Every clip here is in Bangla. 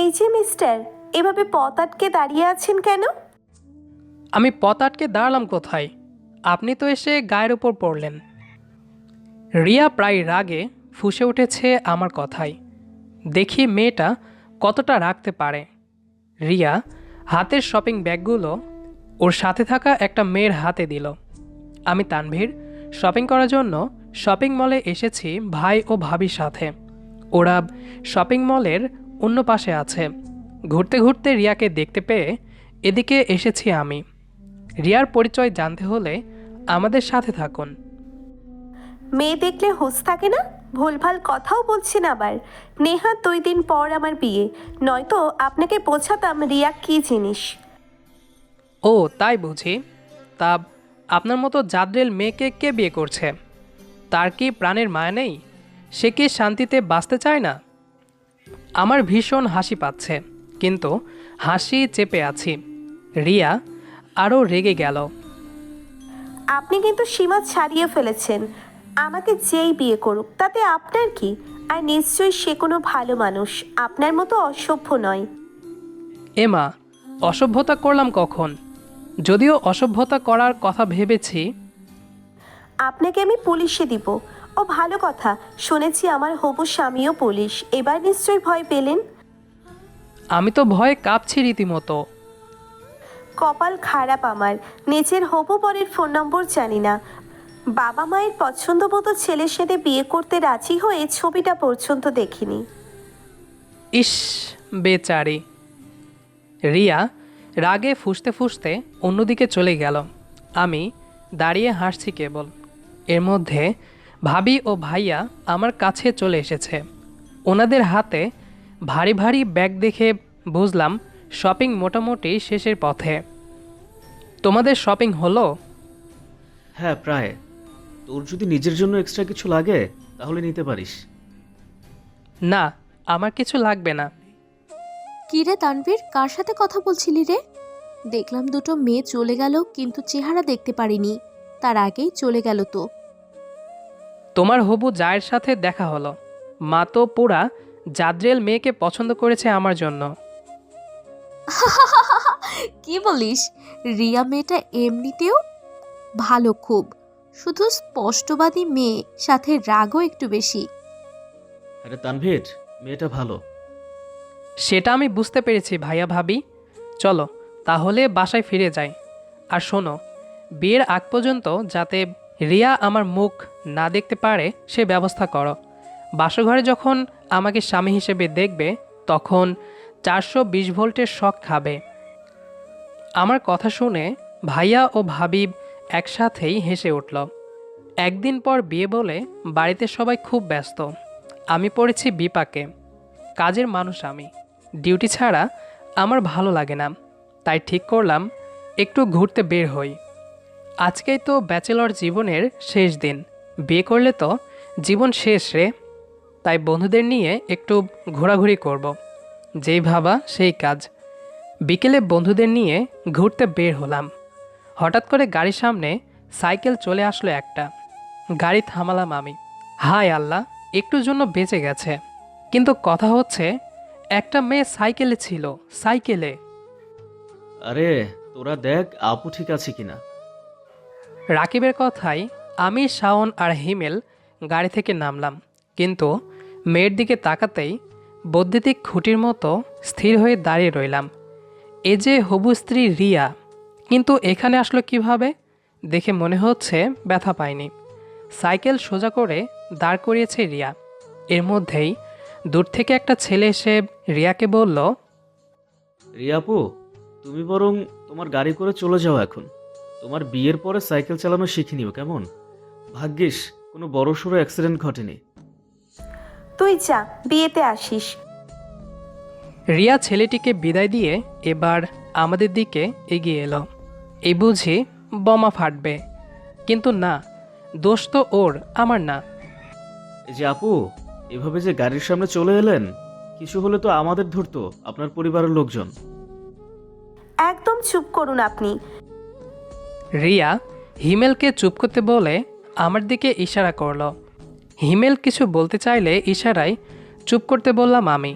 এই যে মিস্টার, এভাবে পথ আটকে দাঁড়িয়ে আছেন কেন? আমি পথ আটকে দাঁড়ালাম কোথায়? আপনি তো এসে গায়ের উপর পড়লেন। রিয়া প্রায় রাগে ফুঁসে উঠেছে আমার কথায়। দেখি মেয়েটা কতটা রাখতে পারে। রিয়া হাতের শপিং ব্যাগগুলো ওর সাথে থাকা একটা মেয়ের হাতে দিল। আমি তানভীর শপিং করার জন্য শপিং মলে এসেছি ভাই ও ভাবির সাথে। ওরা শপিং মলের অন্য পাশে আছে। ঘুরতে ঘুরতে রিয়াকে দেখতে পেয়ে এদিকে এসেছি আমি। রিয়ার পরিচয় জানতে হলে আমাদের সাথে থাকুন। মেয়ে দেখলে হুঁশ থাকে না? ভুলভাল কথাও বলছেন আবার। নেহাত 2 দিন পর আমার বিয়ে, নয়তো আপনাকে বোঝাতাম রিয়া কী জিনিস। ও তাই বুঝি। তা আপনার মতো জাদ্রেল মেয়েকে কে বিয়ে করছে? তার কি প্রাণের মায়া নেই? সে কি শান্তিতে বাঁচতে চায় না? আমার ভীষণ হাসি পাচ্ছে, কিন্তু হাসি চেপে আছি। রিয়া আরও রেগে গেল। আপনি কিন্তু সীমা ছাড়িয়ে ফেলেছেন। আমাকে যেই বিয়ে করুক তাতে আপনার কি? আর নিশ্চয়ই সে কোনো ভালো মানুষ, আপনার মতো অসভ্য নয়। এমা, অসভ্যতা করলাম কখন? যদিও অসভ্যতা করার কথা ভেবেছি। আপনাকে আমি পুলিশে দিব। ও ভালো কথা, শুনেছি আমার হবু স্বামীও পুলিশ। এবার নিশ্চয়ই ভয় পেলেন। আমি তো ভয়ে কাঁপছি রীতিমতো। কপাল খারাপ আমার, নিজের হবু বরের ফোন নম্বর জানি না। বাবা মায়ের পছন্দ মতো ছেলের সাথে বিয়ে করতে রাজি হয়ে ছবিটা পর্যন্ত দেখিনি। ইস, বেচারি। রিয়া রাগে ফুঁসতে ফুঁসতে অন্যদিকে চলে গেল। আমি দাঁড়িয়ে হাসছি কেবল। এর মধ্যে ভাবি ও ভাইয়া আমার কাছে চলে এসেছে। ওনাদের হাতে ভারী ভারী ব্যাগ দেখে বুঝলাম শপিং মোটামুটি শেষের পথে। তোমাদের শপিং হলো? হ্যাঁ, প্রায়। তোর যদি নিজের জন্য এক্সট্রা কিছু লাগে তাহলে নিতে পারিস। না, আমার কিছু লাগবে না। কি রে তানভীর, কার সাথে কথা বলছিলি রে? দেখলাম দুটো মেয়ে চলে গেল, কিন্তু চেহারা দেখতে পারিনি। তার আগেই চলে গেল তো। তোমার হবু জায়ের সাথে দেখা হলো। মা তো পুরা জাদ্রেল মেয়েকে পছন্দ করেছে আমার জন্য। কি বলিস? রিয়া মেয়েটা এমনিতেও ভালো খুব, শুধু স্পষ্টবাদী মেয়ে, সাথে রাগও একটু বেশি। আরে তানভীর, মেয়েটা ভালো। সেটা আমি বুঝতে পেরেছি ভাইয়া ভাবি। চলো তাহলে বাসায় ফিরে যাই। আর শোনো, বিয়ের আগ পর্যন্ত যাতে রিয়া আমার মুখ না দেখতে পারে সে ব্যবস্থা করো। বাসঘরে যখন আমাকে স্বামী হিসেবে দেখবে তখন 420 ভোল্টের শক খাবে। আমার কথা শুনে ভাইয়া ও ভাবি একসাথেই হেসে উঠল। একদিন পর বিয়ে বলে বাড়িতে সবাই খুব ব্যস্ত। আমি পড়েছি বিপাকে। কাজের মানুষ আমি, ডিউটি ছাড়া আমার ভালো লাগে না। তাই ঠিক করলাম একটু ঘুরতে বের হই। আজকেই তো ব্যাচেলর জীবনের শেষ দিন। বিয়ে করলে তো জীবন শেষ রে। তাই বন্ধুদের নিয়ে একটু ঘোরাঘুরি করব। যেই ভাবা সেই কাজ। বিকেলে বন্ধুদের নিয়ে ঘুরতে বের হলাম। হঠাৎ করে গাড়ির সামনে সাইকেল চলে আসলো একটা। গাড়ি থামালাম আমি। হায় আল্লাহ, একটুর জন্য বেঁচে গেছে। কিন্তু কথা হচ্ছে, একটা মেয়ে সাইকেলে ছিল, সাইকেলে। আরে তোরা দেখ আপু ঠিক আছে কিনা। রাকিবের কথায় আমি, শাওন আর হিমেল গাড়ি থেকে নামলাম। কিন্তু মেয়ের দিকে তাকাতেই বৈদ্যুতিক খুঁটির মতো স্থির হয়ে দাঁড়িয়ে রইলাম। এ যে হবু স্ত্রী রিয়া, কিন্তু এখানে আসলো কিভাবে? দেখে মনে হচ্ছে ব্যথা পায়নি। সাইকেল সোজা করে দাঁড় করিয়েছে রিয়া। এর মধ্যেই দূর থেকে একটা ছেলে এসে রিয়াকে বলল, রিয়া আপু, তুমি বরং তোমার গাড়ি করে চলে যাও এখন। তোমার বিয়ের পরে সাইকেল চালানো শিখে নিও কেমন। ভাগ্যিস কোনো বড়সড় অ্যাক্সিডেন্ট ঘটেনি। তুই যা, বিয়েতে আসিস। রিয়া ছেলেটিকে বিদায় দিয়ে এবার আমাদের দিকে এগিয়ে এলো। এই বুঝি বোমা ফাটবে, কিন্তু না, দোষ তো ওর, আমার না। এই যে আপু, এভাবে যে গাড়ির সামনে চলে এলেন, কিছু হলে তো আমাদের ধরতো আপনার পরিবারের লোকজন। একদম চুপ করুন আপনি। রিয়া হিমেলকে চুপ করতে বলে আমার দিকে ইশারা করলো। হিমেল কিছু বলতে চাইলে ইশারায় চুপ করতে বললাম আমি।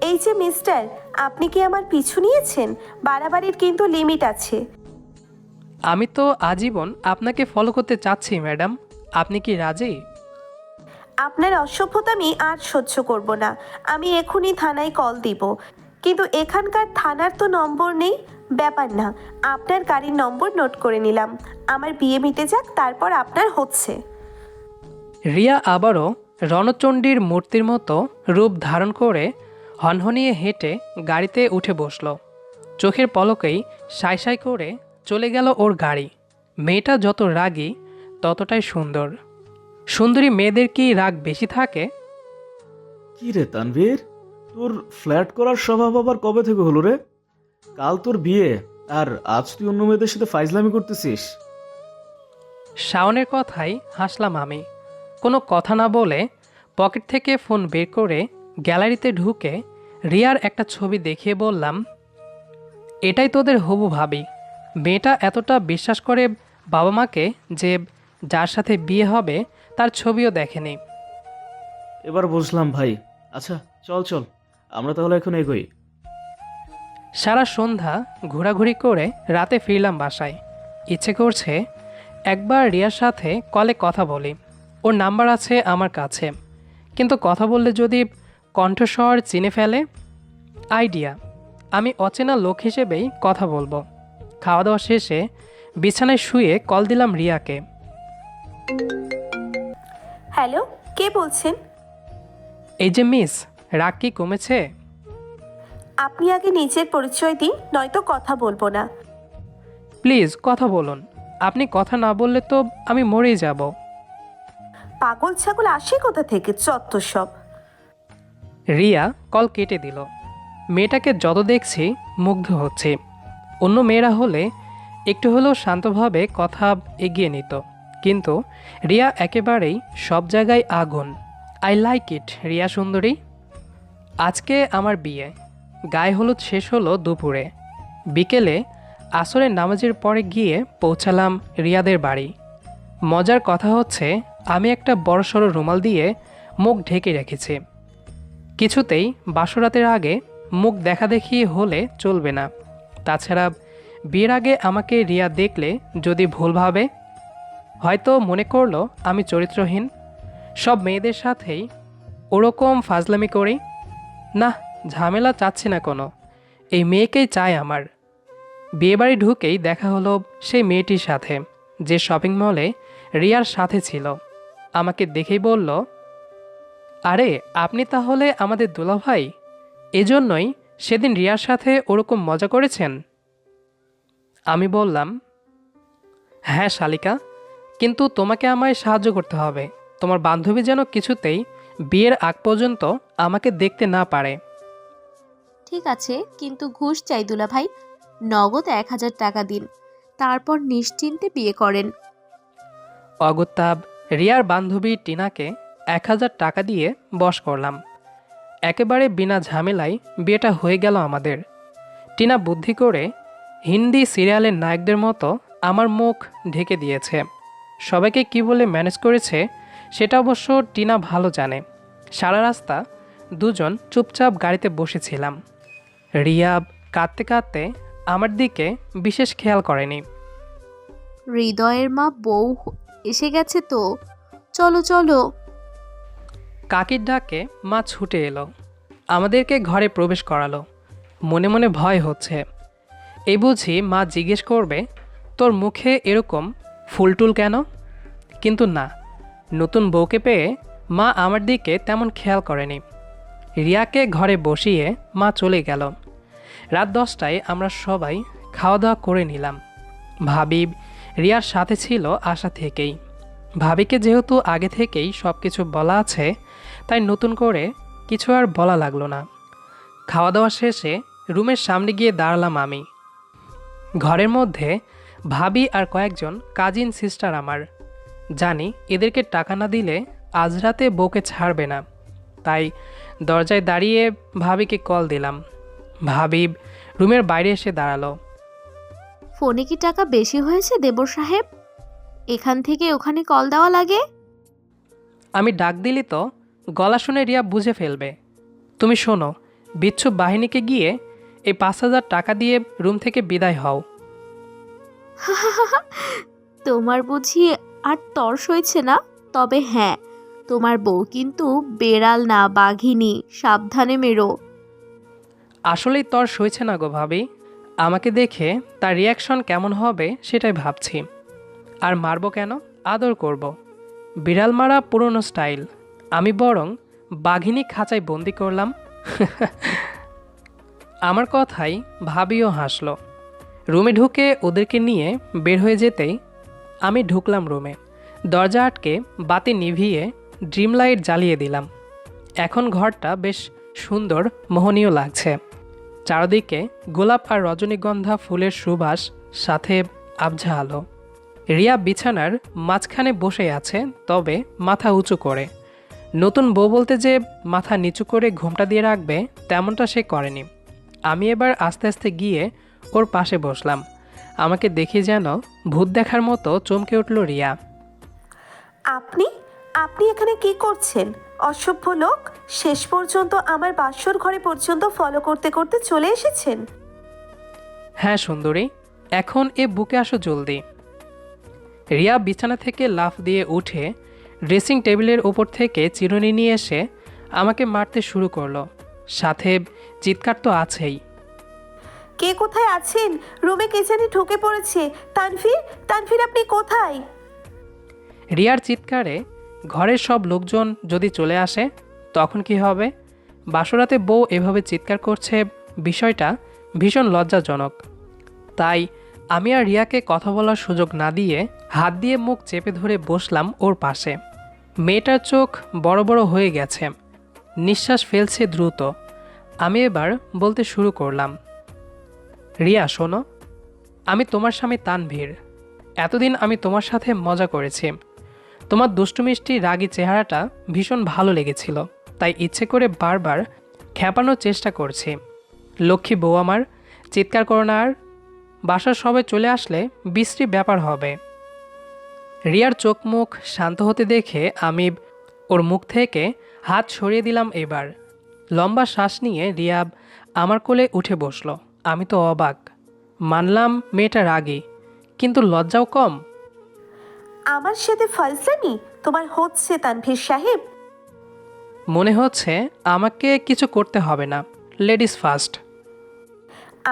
এই যে মিস্টার, আপনি কি আমার পিছু নিয়েছেন? বাড়াবাড়ির কিন্তু লিমিট আছে। আমি তো আজীবন আপনাকে ফলো করতে চাচ্ছি ম্যাডাম, আপনি কি রাজি? আপনার অসভ্যতামি আর সহ্য করব না। আমি এখনই থানায় কল দিব, কিন্তু এখানকার থানার তো নম্বর নেই। ব্যাপার না, আপনার গাড়ির নম্বর নোট করে নিলাম। আমার বিয়ে মিটে যাক, তারপর আপনার হচ্ছে। রিয়া আবারও রণচণ্ডীর মূর্তির মতো রূপ ধারণ করে হনহনিয়ে হেঁটে গাড়িতে উঠে বসল। চোখের পলকেই সাই সাই করে চলে গেল ওর গাড়ি। মেয়েটা যত রাগী ততটাই সুন্দর। সুন্দরী মেয়েদের কি রাগ বেশি থাকে? কি রে তানভীর, তোর ফ্ল্যাট করার স্বভাব আবার কবে থেকে হলো রে? কাল তোর বিয়ে, আর আজ তুই অন্য মেয়েদের সাথে ফাইজলামি করতেছিস। শাওনের কথাই হাসলাম আমি। কোনো কথা না বলে পকেট থেকে ফোন বের করে গ্যালারিতে ঢুকে রিয়ার একটা ছবি দেখিয়ে বললাম, এটাই তোদের হবু ভাবি। মেয়েটা এতটা বিশ্বাস করে বাবা মাকে যে যার সাথে বিয়ে হবে তার ছবিও দেখেনি। এবার বুঝলাম ভাই। আচ্ছা, চল চল, আমরা তাহলে এখন এগোই। সারা সন্ধ্যা ঘোরাঘুরি করে রাতে ফিরলাম বাসায়। ইচ্ছে করছে একবার রিয়ার সাথে কলে কথা বলি। ওর নাম্বার আছে আমার কাছে, কিন্তু কথা বললে যদি কণ্ঠস্বর চিনে ফেলে। আইডিয়া, আমি অচেনা লোক হিসেবেই কথা বলবো। খাওয়া দাওয়া শেষে বিছানায় শুয়ে কল দিলাম রিয়াকে। হ্যালো, কে বলছেন? এই যে মিস, রাগ কি কমেছে? আপনি আগে নিজের পরিচয় দিন, নয়তো কথা বলবো না। প্লিজ কথা বলুন। আপনি কথা না বললে তো আমি মরেই যাব। পাগল ছাগল আসে কোথা থেকে, চত্ব সব। রিয়া কল কেটে দিল। মেয়েটাকে যত দেখছি মুগ্ধ হচ্ছে। অন্য মেয়েরা হলে একটু হলেও শান্তভাবে কথা এগিয়ে নিত, কিন্তু রিয়া একেবারেই সব জায়গায় আগুন। আই লাইক ইট রিয়া সুন্দরী। আজকে আমার বিয়ে। গায়ে হলুদ শেষ হলো দুপুরে। বিকেলে আসরের নামাজের পরে গিয়ে পৌঁছালাম রিয়াদের বাড়ি। মজার কথা হচ্ছে, আমি একটা বড়সড় রুমাল দিয়ে মুখ ঢেকে রেখেছি। কিছুতেই বাসরাতের আগে মুখ দেখাদেখি হলে চলবে না। তাছাড়া বিয়ের আগে আমাকে রিয়া দেখলে যদি ভুল ভাবে, হয়তো মনে করলো আমি চরিত্রহীন। সব মেয়েদের সাথেই ওরকম ফাজলামি করি। না, ঝামেলা চাচ্ছি না কোনো, এই মেয়েকেই চাই আমার। বিয়েবাড়ি ঢুকেই দেখা হলো সেই মেয়েটির সাথে, যে শপিং মলে রিয়ার সাথে ছিল। আমাকে দেখেই বলল, আরে আপনি তাহলে আমাদের দুলাভাই? এজন্যই সেদিন রিয়ার সাথে ওরকম মজা করেছেন? আমি বললাম, হ্যাঁ শালিকা, কিন্তু তোমাকে আমায় সাহায্য করতে হবে। তোমার বান্ধবী যেন কিছুতেই বিয়ের আগ পর্যন্ত আমাকে দেখতে না পারে। ঠিক আছে, কিন্তু ঘুষ চাই দুলাভাই। নগদ 1000 টাকা দিন, তারপর নিশ্চিন্তে বিয়ে করেন। অগত্যাব রিয়ার বান্ধবী টিনাকে 1000 টাকা দিয়ে বশ করলাম। একেবারে বিনা ঝামেলায় বিয়েটা হয়ে গেল আমাদের। টিনা বুদ্ধি করে হিন্দি সিরিয়ালের নায়কদের মতো আমার মুখ ঢেকে দিয়েছে। সবাইকে কি বলে ম্যানেজ করেছে সেটা অবশ্য টিনা ভালো জানে। সারা রাস্তা দুজন চুপচাপ গাড়িতে বসেছিলাম। রিয়া কাঁদতে কাঁদতে আমার দিকে বিশেষ খেয়াল করেনি। হৃদয়ের মা বউ এসে গেছে তো, চলো চলো। কাকির ডাকে মা ছুটে এলো, আমাদেরকে ঘরে প্রবেশ করালো। মনে মনে ভয় হচ্ছে, এই বুঝি মা জিজ্ঞেস করবে, তোর মুখে এরকম ফুলটুল কেন? কিন্তু না, নতুন বউকে পেয়ে মা আমার দিকে তেমন খেয়াল করেনি। রিয়াকে ঘরে বসিয়ে মা চলে গেল। রাত 10টায় আমরা সবাই খাওয়া দাওয়া করে নিলাম। ভাবি রিয়ার সাথে ছিল আশা থেকেই। ভাবিকে যেহেতু আগে থেকেই সব কিছু বলা আছে, তাই নতুন করে কিছু আর বলা লাগলো না। খাওয়া দাওয়া শেষে রুমের সামনে গিয়ে দাঁড়ালাম আমি। ঘরের মধ্যে ভাবি আর কয়েকজন কাজিন সিস্টার আমার। জানি এদেরকে টাকা না দিলে আজ রাতে বউকে ছাড়বে না, তাই দরজায় দাঁড়িয়ে ভাবিকে কল দিলাম। ভাবি রুমের বাইরে এসে দাঁড়ালো। ফোনে কি টাকা বেশি হয়েছে দেবর সাহেব? এখান থেকে ওখানে কল দেওয়া লাগে। আমি ডাক দিলি তো গলা শুনে রিয়া বুঝে ফেলবে। তুমি শোনো, বিচ্ছু বাহিনীকে গিয়ে এই 5,000 টাকা দিয়ে রুম থেকে বিদায় হও। তোমার বুঝি আর তর্স হয়েছে না? তবে হ্যাঁ, তোমার বউ কিন্তু বেড়াল না, বাঘিনী, সাবধানে মেরো। আসলেই তর সইছে না গো ভাবি। আমাকে দেখে তার রিয়াকশন কেমন হবে সেটাই ভাবছি। আর মারবো কেন, আদর করব। বিড়াল মারা পুরনো স্টাইল, আমি বরং বাঘিনী খাঁচায় বন্দি করলাম। আমার কথাই ভাবিও হাসলো। রুমে ঢুকে ওদেরকে নিয়ে বের হয়ে যেতেই আমি ঢুকলাম রুমে। দরজা আটকে বাতি নিভিয়ে ড্রিম লাইট জ্বালিয়ে দিলাম। এখন ঘরটা বেশ সুন্দর, মোহনীয় লাগছে। চারদিকে গোলাপ আর রজনীগন্ধা ফুলের সুবাস, সাথে আবঝা আলো। রিয়া বিছানার মাঝখানে বসে আছে, তবে মাথা উঁচু করে। নতুন বউ বলতে যে মাথা নিচু করে ঘোমটা দিয়ে রাখবে তেমনটা সে করেনি। আমি এবার আস্তে আস্তে গিয়ে ওর পাশে বসলাম। আমাকে দেখে যেন ভূত দেখার মতো চমকে উঠল রিয়া। আপনি আপনি এখানে কি করছেন? অসভ্য লোক, শেষ পর্যন্ত আমার বাসর ঘরে পর্যন্ত ফলো করতে করতে চলে এসেছেন। হ্যাঁ সুন্দরী, এখন এ বুকে আসো জলদি। রিয়া বিছানা থেকে লাফ দিয়ে উঠে ড্রেসিং টেবিলের ওপর থেকে চিরুনি নিয়ে এসে আমাকে মারতে শুরু করলো। সাথে চিৎকার তো আছেই। কে কোথায় আছেন? রুমে কে জানি ঢুকে পড়েছে। তানভীর, তানভীর আপনি কোথায়? রিয়ার চিৎকারে ঘরের সব লোকজন যদি চলে আসে তখন কি হবে? বাসরাতে বউ এভাবে চিৎকার করছে, বিষয়টা ভীষণ লজ্জাজনক। তাই আমি আর রিয়াকে কথা বলার সুযোগ না দিয়ে হাত দিয়ে মুখ চেপে ধরে বসলাম ওর পাশে। মেয়েটার চোখ বড় বড় হয়ে গেছে, নিঃশ্বাস ফেলছে দ্রুত। আমি এবার বলতে শুরু করলাম, রিয়া শোনো, আমি তোমার স্বামী তানভীর। এতদিন আমি তোমার সাথে মজা করেছি। তোমার দুষ্টু মিষ্টি রাগী চেহারাটা ভীষণ ভালো লেগেছিল, তাই ইচ্ছে করে বারবার খ্যাপানোর চেষ্টা করছি। লক্ষ্মী বউ আমার, চিৎকার করো না আর। বাসার সবাই চলে আসলে বিশ্রী ব্যাপার হবে। রিয়ার চোখ মুখ শান্ত হতে দেখে আমি ওর মুখ থেকে হাত সরিয়ে দিলাম। এবার লম্বা শ্বাস নিয়ে রিয়া আমার কোলে উঠে বসলো। আমি তো অবাক, মানলাম মেয়েটা রাগী, কিন্তু লজ্জাও কম। আমার সাথে ফাজলামি তোমার হচ্ছে তানভীর সাহেব? মনে হচ্ছে আমাকে কিছু করতে হবে না, লেডিস ফার্স্ট।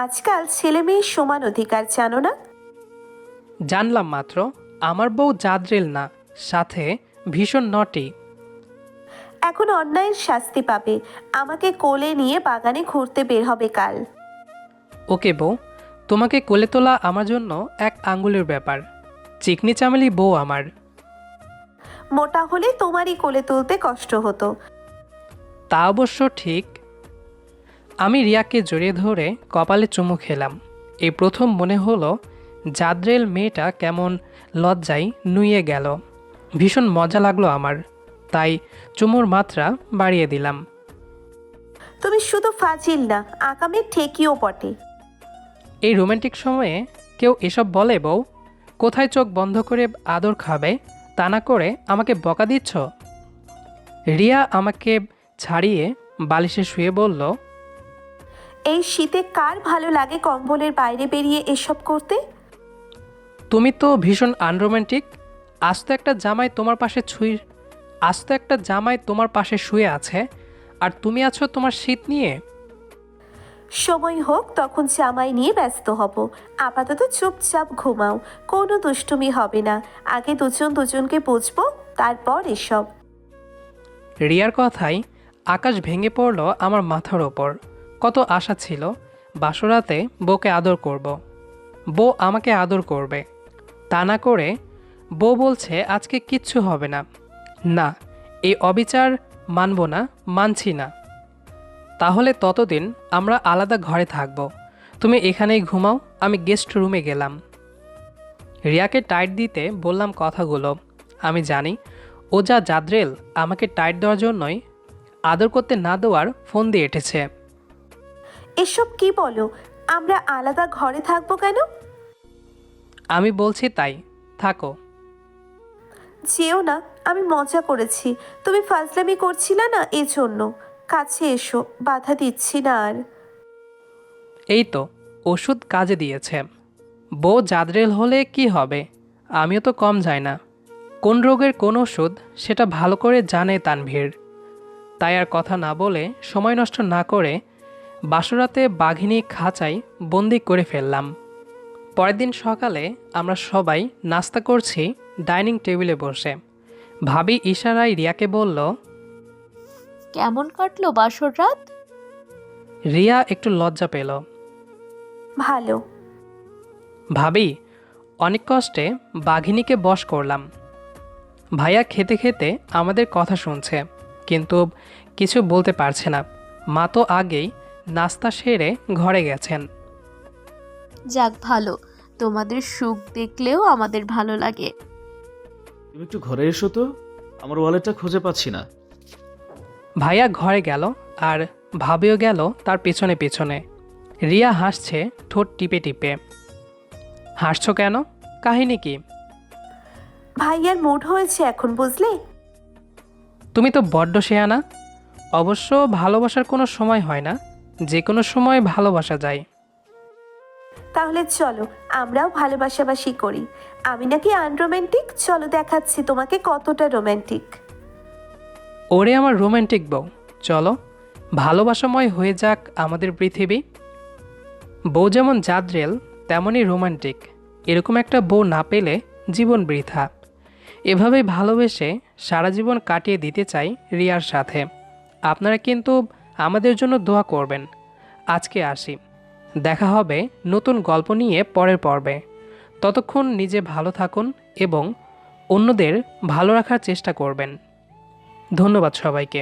আজকাল ছেলে মেয়ের সমান অধিকার, জানো না? জানলাম মাত্র। আমার বউ জাদ্রেল না, সাথে ভীষণ নটি। এখন অন্যায়ের শাস্তি পাবে। আমাকে কোলে নিয়ে বাগানে ঘুরতে বের হবে কাল। ওকে বউ, তোমাকে কোলে তোলা আমার জন্য এক আঙ্গুলের ব্যাপার। চিকনি চামেলি বউ আমার। মোটা হলে তোমারই কোলে তুলতে কষ্ট হতো। তা অবশ্য ঠিক। আমি রিয়াকে জড়িয়ে ধরে কপালে চুমু খেলাম। এই প্রথম মনে হলো জাদ্রেল মেয়েটা কেমন লজ্জায় নুয়ে গেল। ভীষণ মজা লাগলো আমার, তাই চুমুর মাত্রা বাড়িয়ে দিলাম। তুমি শুধু ফাজিল না, আকামের ঠেকিও বটে। এই রোমান্টিক সময়ে কেউ এসব বলে বউ? কোথায় চোখ বন্ধ করে আদর খাবে, তা না করে আমাকে বকা দিচ্ছ? রিয়া আমাকে ছাড়িয়ে বালিশে শুয়ে বলল, এই শীতে কার ভালো লাগে কম্বলের বাইরে বেরিয়ে এসব করতে? তুমি তো ভীষণ আনরোম্যান্টিক। আস্ত একটা জামাই তোমার পাশে শুয়ে আছে, আর তুমি আছো তোমার শীত নিয়ে। সময় হোক তখন জামাই নিয়ে ব্যস্ত হব। আপাতত চুপচাপ ঘুমাও, কোনো দুষ্টুমি হবে না। আগে দুজন দুজনকে বুঝবো, তারপর এসব। রিয়ার কথায় আকাশ ভেঙে পড়ল আমার মাথার ওপর। কত আশা ছিল বাসরাতে বউকে আদর করব, বউ আমাকে আদর করবে। তা না করে বউ বলছে আজকে কিচ্ছু হবে না। না, এই অবিচার মানব না, মানছি না। তাহলে ততদিন আমরা আলাদা ঘরে থাকব। তুমি এখানেই ঘুমাও, আমি গেস্ট রুমে গেলাম। রিয়াকে টাইট দিতে বললাম কথাগুলো। আমি জানি ও যা জাদ্রেল, আমাকে টাইট দেওয়ার জন্যই আদর করতে না দেওয়ার ফোন দিয়ে এঁটেছে। এসব কি বলো? আমরা আলাদা ঘরে থাকবো কেন? আমি বলছি তাই, থাকো। যেও না, আমি মজা করেছি। তুমি ফাজলামি করছিলে না, এজন্য। কাছে এসো, বাধা দিচ্ছি না আর। এই তো ওষুধ কাজে দিয়েছে। বউ জাদরেল হলে কি হবে, আমিও তো কম যাই না। কোন রোগের কোন ওষুধ সেটা ভালো করে জানে তানভীর। তাই আর কথা না বলে সময় নষ্ট না করে বাসরাতে বাঘিনী খাঁচায় বন্দি করে ফেললাম। পরের দিন সকালে আমরা সবাই নাস্তা করছি ডাইনিং টেবিলে বসে। ভাবি ইশারায় রিয়াকে বলল, কেমন কাটলো বাসর রাত? রিয়া একটু লজ্জা পেল। ভালো। ভাবি অনেক কষ্টে বাঘিনীকে বশ করলাম। ভাইয়া খেতে খেতে আমাদের কথা শুনছে, কিন্তু কিছু বলতে পারছে না। মা তো আগেই নাস্তা সেরে ঘরে গেছেন। যাক ভালো, তোমাদের সুখ দেখলেও আমাদের ভালো লাগে। তুমি একটু ঘরে এসো তো, আমার ওয়ালেটটা খুঁজে পাচ্ছি না। ভাইয়া ঘরে গেল আর ভাবিও গেল তার পেছনে পেছনে। রিয়া হাসছে ঠোঁট টিপে টিপে। হাসছো কেন, কাহিনী কি? ভাইয়ার মুড হয়েছে এখন, বুঝলে? তুমি তো বড্ড শেয়ানা। অবশ্য ভালোবাসার কোনো সময় হয় না, যে কোনো সময় ভালোবাসা যায়। তাহলে চলো আমরাও ভালোবাসাবাসি করি। আমি নাকি আনরোম্যান্টিক? চলো দেখাচ্ছি তোমাকে কতটা রোম্যান্টিক। ওরে আমার রোমান্টিক বউ, চলো ভালোবাসাময় হয়ে যাক আমাদের পৃথিবী। বউ যেমন জাদরেল তেমনই রোমান্টিক। এরকম একটা বউ না পেলে জীবন বৃথা। এভাবেই ভালোবেসে সারা জীবন কাটিয়ে দিতে চাই রিয়ার সাথে। আপনারা কিন্তু আমাদের জন্য দোয়া করবেন। আজকে আসি, দেখা হবে নতুন গল্প নিয়ে পরের পর্বে। ততক্ষণ নিজে ভালো থাকুন এবং অন্যদের ভালো রাখার চেষ্টা করবেন। ধন্যবাদ সবাইকে।